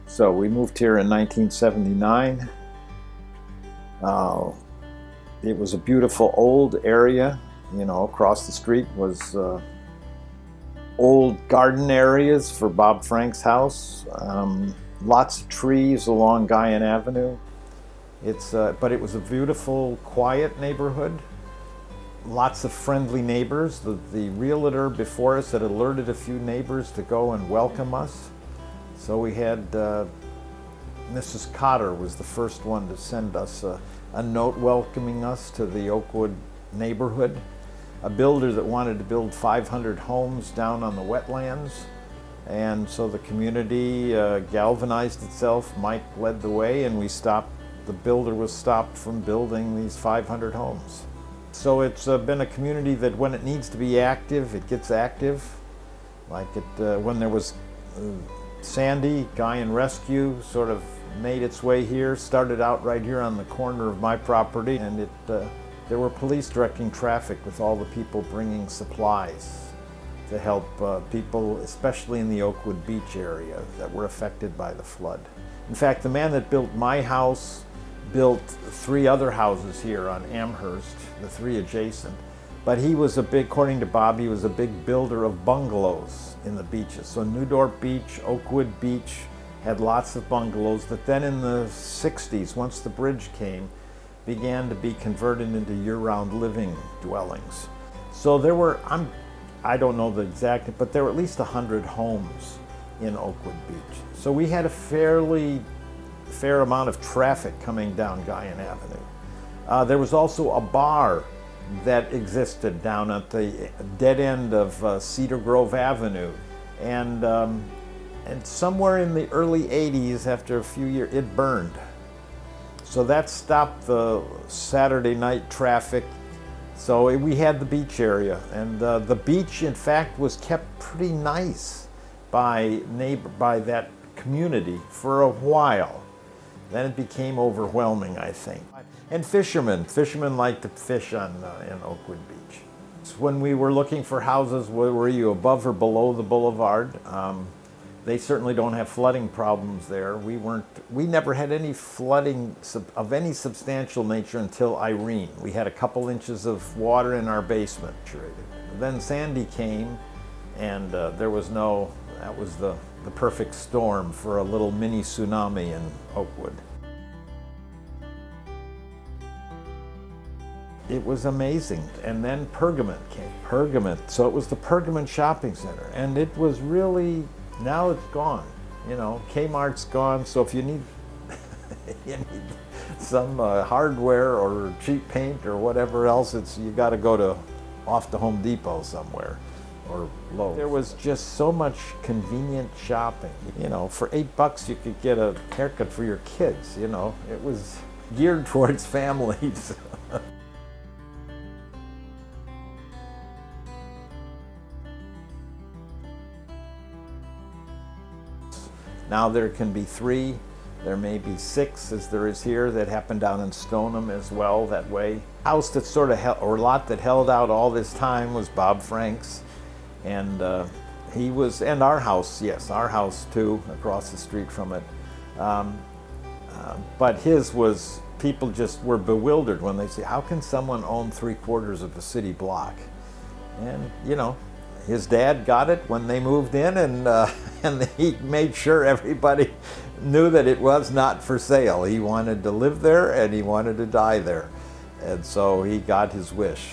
So we moved here in 1979. It was a beautiful old area. You know, across the street was old garden areas for Bob Frank's house. Lots of trees along Guyan Avenue. But it was a beautiful, quiet neighborhood. Lots of friendly neighbors. The realtor before us had alerted a few neighbors to go and welcome us. So we had Mrs. Cotter was the first one to send us a note welcoming us to the Oakwood neighborhood. A builder that wanted to build 500 homes down on the wetlands. And so the community galvanized itself. Mike led the way, and the builder was stopped from building these 500 homes. So it's been a community that when it needs to be active, it gets active. Like when there was Sandy, Guyan Rescue sort of made its way here, started out right here on the corner of my property, and there were police directing traffic with all the people bringing supplies to help people, especially in the Oakwood Beach area, that were affected by the flood. In fact, the man that built my house built 3 other houses here on Amherst, the 3 adjacent. But he was according to Bob, he was a big builder of bungalows in the beaches. So Newdorp Beach, Oakwood Beach had lots of bungalows that then in the 60s, once the bridge came, began to be converted into year-round living dwellings. So there were, I don't know the exact, but there were at least 100 homes in Oakwood Beach. So we had a fair amount of traffic coming down Guyan Avenue. There was also a bar that existed down at the dead end of Cedar Grove Avenue. And somewhere in the early 80s, after a few years, it burned. So that stopped the Saturday night traffic. So we had the beach area. And the beach, in fact, was kept pretty nice by that community for a while. Then it became overwhelming, I think. And fishermen like to fish in Oakwood Beach. When we were looking for houses, were you above or below the boulevard? They certainly don't have flooding problems there. We never had any flooding of any substantial nature until Irene. We had a couple inches of water in our basement. Then Sandy came, and that was the perfect storm for a little mini tsunami in Oakwood. It was amazing. And then Pergament came. So it was the Pergament Shopping Center. And it was really, now it's gone. You know, Kmart's gone, so if you need, some hardware or cheap paint or whatever else, you got to go off to Home Depot somewhere. Or Lowe's. There was just so much convenient shopping. You know, for $8 you could get a haircut for your kids, you know. It was geared towards families. Now there can be 3, there may be 6 as there is here. That happened down in Stoneham as well that way. House that sort of lot that held out all this time was Bob Frank's. And and our house, yes, our house too, across the street from it. But his was, people just were bewildered when they say, how can someone own 3/4 of a city block? And, you know, his dad got it when they moved in, and he made sure everybody knew that it was not for sale. He wanted to live there, and he wanted to die there. And so he got his wish.